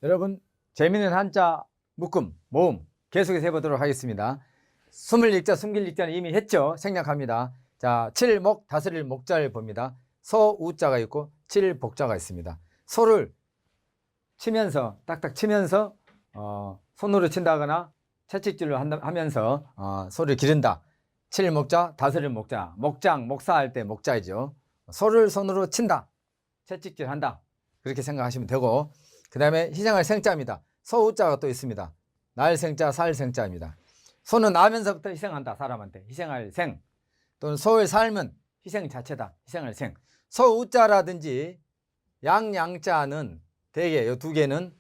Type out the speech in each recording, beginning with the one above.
여러분 재미있는 한자 묶음 모음 계속해서 해보도록 하겠습니다. 숨을 읽자 숨길 읽자는 이미 했죠. 생략합니다. 자, 칠목 다스릴 목자를 봅니다. 소우자가 있고 칠복자가 있습니다. 소를 치면서 딱딱 치면서 손으로 친다거나 채찍질로 하면서 소를 기른다. 칠목자 다스릴 목자, 목장 목사할 때 목자이죠. 소를 손으로 친다, 채찍질 한다, 그렇게 생각하시면 되고, 그 다음에 희생할 생자입니다. 소우자가 또 있습니다. 날 생자 살 생자입니다. 소는 나면서부터 희생한다. 사람한테 희생할 생, 또는 소의 삶은 희생 자체다. 희생할 생. 소우자라든지 양자는 대개 이 두 개는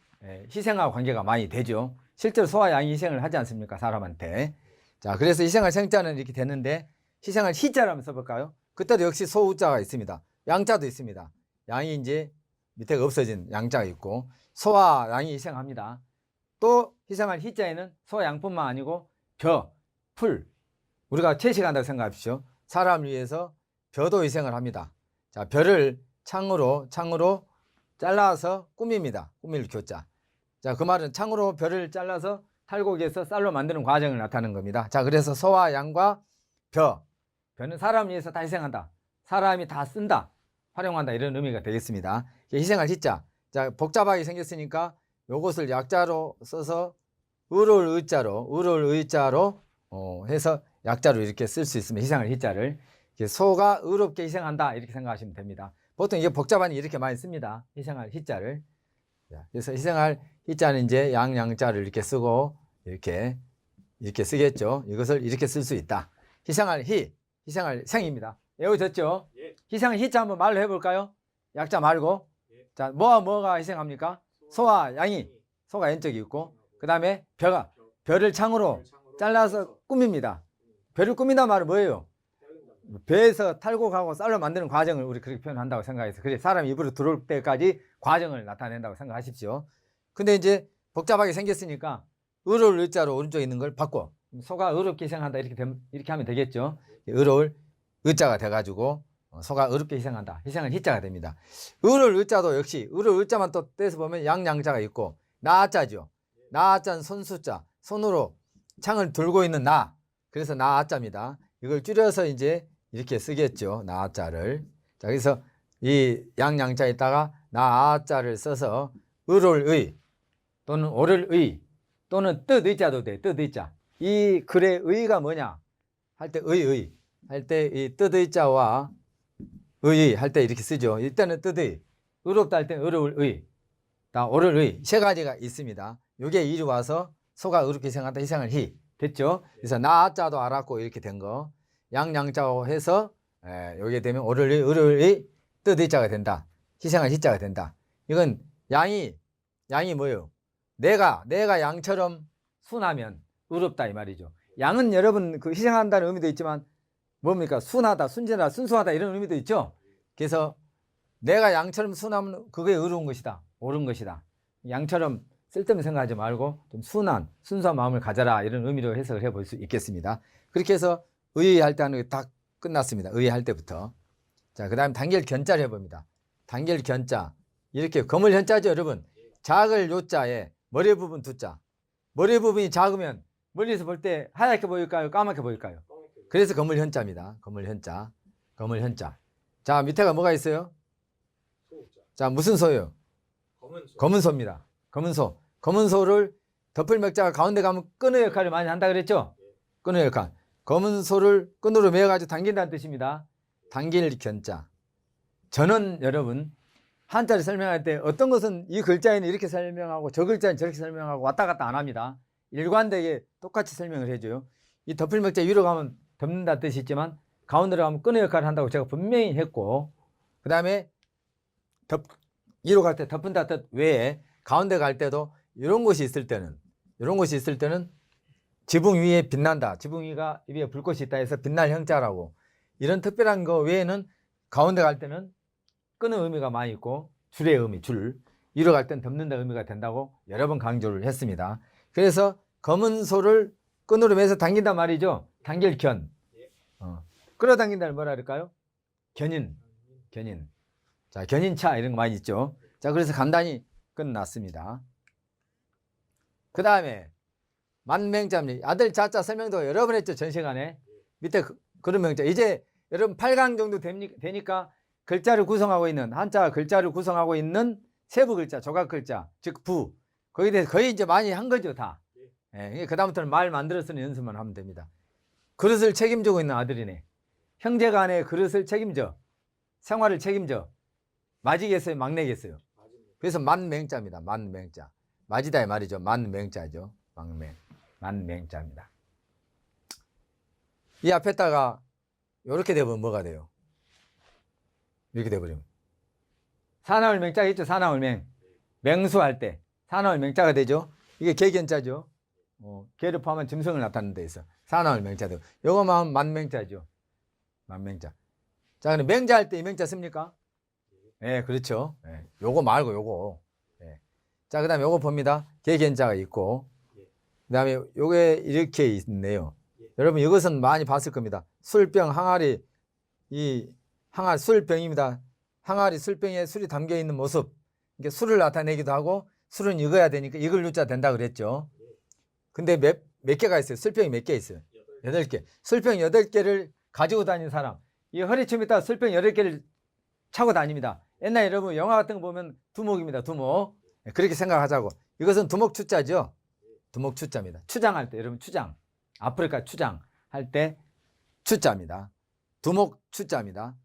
희생하고 관계가 많이 되죠. 실제로 소와 양이 희생을 하지 않습니까? 사람한테. 자, 그래서 희생할 생자는 이렇게 되는데, 희생할 희자를 한번 써볼까요? 그때도 역시 소우자가 있습니다. 양자도 있습니다. 양이 이제 밑에가 없어진 양자가 있고, 소와 양이 희생합니다. 또 희생할 희자에는 소 양뿐만 아니고 벼, 풀, 우리가 채식한다고 생각하십시오. 사람을 위해서 벼도 희생을 합니다. 자, 벼를 창으로 잘라서 꾸밉니다. 꾸밀 교자. 자, 그 말은 창으로 벼를 잘라서 탈곡해서 쌀로 만드는 과정을 나타내는 겁니다. 자, 그래서 소와 양과 벼는 사람을 위해서 다 희생한다. 사람이 다 쓴다, 활용한다, 이런 의미가 되겠습니다. 희생할 희자. 자, 복잡하게 생겼으니까 요것을 약자로 써서 의로울 의자로 해서 약자로 이렇게 쓸 수 있으면 희생할 희자를, 소가 의롭게 희생한다, 이렇게 생각하시면 됩니다. 보통 이게 복잡하니 이렇게 많이 씁니다. 희생할 희자를. 그래서 희생할 희자는 이제 양자를 이렇게 쓰고 이렇게 쓰겠죠. 이것을 이렇게 쓸 수 있다. 희생할 희생할 생입니다. 외워졌죠? 예. 희생할 희자 한번 말로 해볼까요? 약자 말고. 예. 자, 뭐가 희생합니까? 소와 양이, 소가 왼쪽이 있고, 그 다음에 벼를 창으로 잘라서 꾸밉니다. 벼를 꾸민다는 말은 뭐예요? 벼에서 탈곡하고 쌀로 만드는 과정을 우리 그렇게 표현한다고 생각해서, 그래 사람 입으로 들어올 때까지 과정을 나타낸다고 생각하십시오. 근데 이제 복잡하게 생겼으니까 의로울 의자로 오른쪽에 있는 걸 바꿔, 소가 의롭게 희생한다, 이렇게 하면 되겠죠. 의로울 의자가 돼가지고 소가 의롭게 희생한다, 희생은 희자가 됩니다. 의로울 의자도 역시 의로울 의자만 또 떼서 보면 양자가 있고 나자죠. 나자는 손수자, 손으로 창을 들고 있는 나, 그래서 나자입니다. 이걸 줄여서 이제 이렇게 쓰겠죠. 나자를. 자, 그래서 이 양자에다가 나자를 써서 의로울 의 또는 옳을 의 또는 뜻의자도 돼. 뜻의자. 이 글의 의가 뭐냐 할 때 할 때 이 뜻의자와 의 할 때 이렇게 쓰죠. 이때는 뜻의, 의롭다 할 때 의로울 의, 다 옳을 의, 세 가지가 있습니다. 요게 이리 와서 소가 의롭게 희생한다, 희생을 희 됐죠. 그래서 나자도 알았고 이렇게 된 거, 양자로 해서 요게 되면 옳을 의, 의로울 의, 뜻의자가 된다, 희생할 희자가 된다. 이건 양이 뭐예요? 내가 양처럼 순하면 의롭다, 이 말이죠. 양은 여러분 그 희생한다는 의미도 있지만 뭡니까? 순하다, 순진하다, 순수하다, 이런 의미도 있죠. 그래서 내가 양처럼 순하면 그게 의로운 것이다, 옳은 것이다. 양처럼 쓸데없는 생각하지 말고 좀 순한, 순수한 마음을 가져라, 이런 의미로 해석을 해볼 수 있겠습니다. 그렇게 해서 의할 때 하는 게 다 끝났습니다. 의할 때부터. 자, 그 다음에 단결 견자를 해봅니다. 단결 견자, 이렇게 거물 현자죠, 여러분. 작을 요자에 머리 부분 두자. 머리 부분이 작으면 멀리서 볼 때 하얗게 보일까요? 까맣게 보일까요? 그래서 거물 현자입니다. 거물 현자. 자, 밑에가 뭐가 있어요? 자, 무슨 소예요? 검은 소입니다. 검은 소를 덮을 맥자가 가운데 가면 끈의 역할을 많이 한다 그랬죠? 끈의 역할. 검은 소를 끈으로 매어가지고 당긴다는 뜻입니다. 당길 견자. 저는 여러분 한자를 설명할 때 어떤 것은 이 글자에는 이렇게 설명하고 저 글자는 저렇게 설명하고 왔다 갔다 안 합니다. 일관되게 똑같이 설명을 해줘요. 이 덮을 맥자 위로 가면 덮는다는 뜻이 있지만 가운데로 가면 끈의 역할을 한다고 제가 분명히 했고, 그 다음에 위로 갈 때 덮은다 뜻 외에 가운데 갈 때도 이런 곳이 있을 때는 지붕 위에 빛난다, 지붕 위가 위에 불꽃이 있다 해서 빛날 형자라고, 이런 특별한 거 외에는 가운데 갈 때는 끄는 의미가 많이 있고 줄의 의미, 줄 위로 갈 때는 덮는다 의미가 된다고 여러 번 강조를 했습니다. 그래서 검은 소를 끈으로 매서 당긴단 말이죠. 단결견. 끌어당긴다는 뭐라 그럴까요? 견인. 자, 견인차 이런 거 많이 있죠. 자, 그래서 간단히 끝났습니다. 그 다음에 만맹자입니다. 아들 자자 설명도 여러 번 했죠. 전 시간에. 밑에 그런 명자. 이제 여러분 8강 정도 되니까 글자를 구성하고 있는, 한자 글자를 구성하고 있는 세부 글자, 조각 글자, 즉 부. 거기에 대해서 거의 이제 많이 한 거죠, 다. 예, 그다음부터는 말 만들어 쓰는 연습만 하면 됩니다. 그릇을 책임지고 있는 아들이네. 형제간의 그릇을 책임져. 생활을 책임져. 맞이겠어요, 막내겠어요? 그래서 만맹자입니다. 만맹자. 맞이다의 말이죠. 만맹자죠. 만맹자입니다. 이 앞에다가 이렇게 되면 뭐가 돼요? 이렇게 돼버리면 사나울 맹자가 있죠. 사나울 맹. 맹수할 때 사나울 맹자가 되죠. 이게 개견자죠. 개를 포함한 짐승을 나타내는 데 있어. 사나울 맹자도. 요거만 하면 만맹자죠. 만맹자. 자, 그럼 맹자할 때 이 맹자 씁니까? 예, 그렇죠. 예, 요거 말고 요거. 예. 자, 그 다음에 요거 봅니다. 개견자가 있고, 그 다음에 요게 이렇게 있네요. 여러분 이것은 많이 봤을 겁니다. 술병, 항아리, 이 항아리 술병입니다. 항아리 술병에 술이 담겨 있는 모습. 이게 술을 나타내기도 하고 술은 익어야 되니까 익을 유자 된다 그랬죠. 근데 몇 개가 있어요? 술병이 몇 개 있어요? 8개. 술병 8개를 가지고 다니는 사람. 이 허리춤에다가 술병 8개를 차고 다닙니다. 옛날 여러분 영화 같은 거 보면 두목입니다. 두목. 그렇게 생각하자고. 이것은 두목추자죠. 두목추자입니다. 추장할 때 여러분 추장. 아프리카 추장 할 때 추자입니다. 두목추자입니다.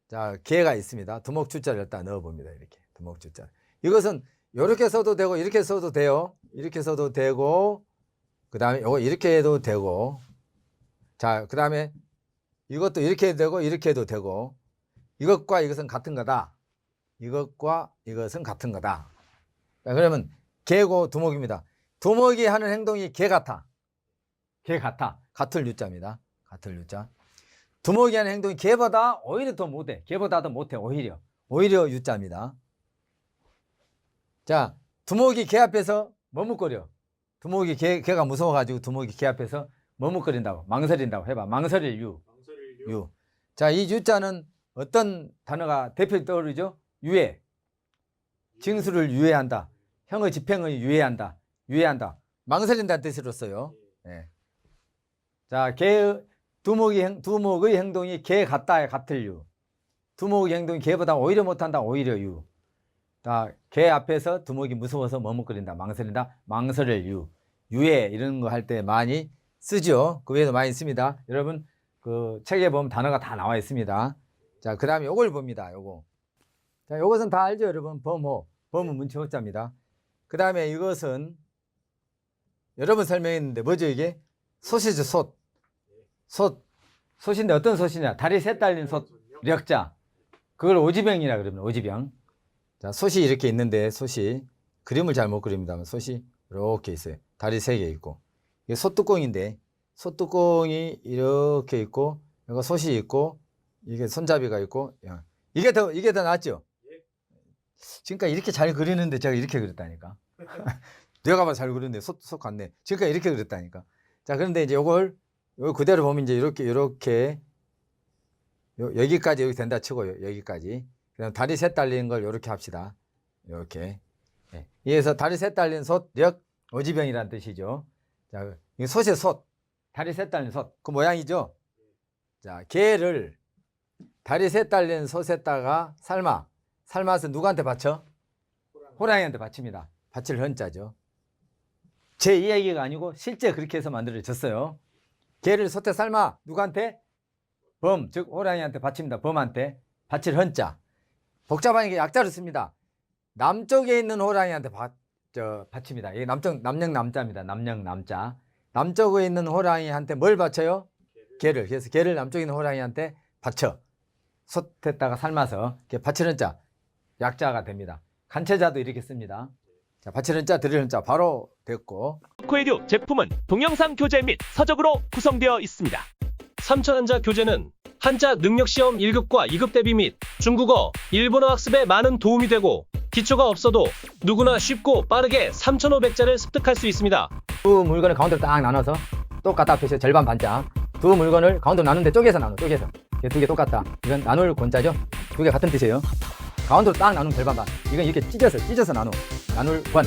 자, 개가 있습니다. 두목추자를 일단 넣어봅니다. 이렇게 두목추자. 이것은 이렇게 써도 되고 이렇게 써도 돼요. 이렇게 써도 되고 그 다음에 이거 이렇게 해도 되고 자, 그 다음에 이것도 이렇게 해도 되고 이렇게 해도 되고 이것과 이것은 같은 거다. 이것과 이것은 같은 거다. 자, 그러면 개고 두목입니다. 두목이 하는 행동이 개 같아. 개 같아. 같을 유자입니다. 같을 유자. 두목이 하는 행동이 개보다 오히려 더 못해. 개보다 더 못해. 오히려 유자입니다. 자, 두목이 개 앞에서 머뭇거려. 두목이 개가 무서워가지고 두목이 개 앞에서 머뭇거린다고. 망설인다고 해봐. 망설일 유. 유. 자, 이 유자는 어떤 단어가 대표 떠오르죠? 유예. 징수를 유예한다. 형의 집행을 유예한다. 유예한다. 망설인다는 뜻으로 써요. 네. 자, 두목의 행동이 개 같다에 같을 유. 두목의 행동이 개보다 오히려 못한다. 오히려 유. 자, 개 앞에서 두목이 무서워서 머뭇거린다. 망설인다. 망설일 유. 유예 이런 거 할 때 많이 쓰죠. 그 외에도 많이 씁니다. 여러분 그 책에 보면 단어가 다 나와 있습니다. 자, 그 다음에 요걸 봅니다. 요거. 자, 요것은 다 알죠, 여러분. 범호. 범은 문치 호자입니다. 그 다음에 이것은 여러 번 설명했는데 뭐죠, 이게? 솥이죠, 솥. 솥인데 어떤 솥이냐? 다리 셋 달린 솥, 력자. 그걸 오지병이라 그러면 오지병. 자, 솥이 이렇게 있는데 솥이 그림을 잘 못 그립니다만 솥이 이렇게 있어요. 다리 3개 있고. 이게 솥뚜껑인데 솥뚜껑이 이렇게 있고 이거 솥이 있고 이게 손잡이가 있고 이게 더 낫죠? 지금까지 이렇게 잘 그리는데 제가 이렇게 그렸다니까. 내가 봐도 잘 그렸는데 솥 같네. 지금까지 이렇게 그렸다니까. 자, 그런데 이제 요거 그대로 보면 이제 이렇게 여기까지 여기 된다 치고요. 여기까지. 그다음 다리 셋 달리는 걸 이렇게 합시다. 이렇게. 네. 이에서 다리 셋 달린 솥, 력, 오지병이라는 뜻이죠. 자, 이 솥의 솥, 다리 셋 달린 솥, 그 모양이죠. 자, 개를 다리 셋 달린 솥에다가 삶아서 누구한테 바쳐? 호랑이한테 바칩니다. 바칠 헌자죠. 제 이야기가 아니고 실제 그렇게 해서 만들어졌어요. 개를 솥에 삶아 누구한테? 범, 즉 호랑이한테 바칩니다. 범한테 바칠 헌자. 복잡한 게 약자로 씁니다. 남쪽에 있는 호랑이한테 바칩니다. 이게 남녕 남자입니다. 남녕 남자. 남쪽에 있는 호랑이한테 뭘 바쳐요? 개를. 그래서 개를 남쪽에 있는 호랑이한테 바쳐. 솥에다가 삶아서 바치는 자, 약자가 됩니다. 간체자도 이렇게 씁니다. 자, 바치는 자, 드리는 자 바로 됐고. 코에듀 제품은 동영상 교재 및 서적으로 구성되어 있습니다. 삼천한자 교재는 한자 능력시험 1급과 2급 대비 및 중국어, 일본어 학습에 많은 도움이 되고 기초가 없어도 누구나 쉽고 빠르게 3,500자를 습득할 수 있습니다. 두 물건을 가운데로 딱 나눠서 똑같다 표시 절반 반자. 두 물건을 가운데로 나누는데 쪼개서. 두 개 똑같다. 이건 나눌 권자죠. 두 개 같은 뜻이에요. 가운데로 딱 나누면 절반 반. 이건 이렇게 찢어서 나눌 권.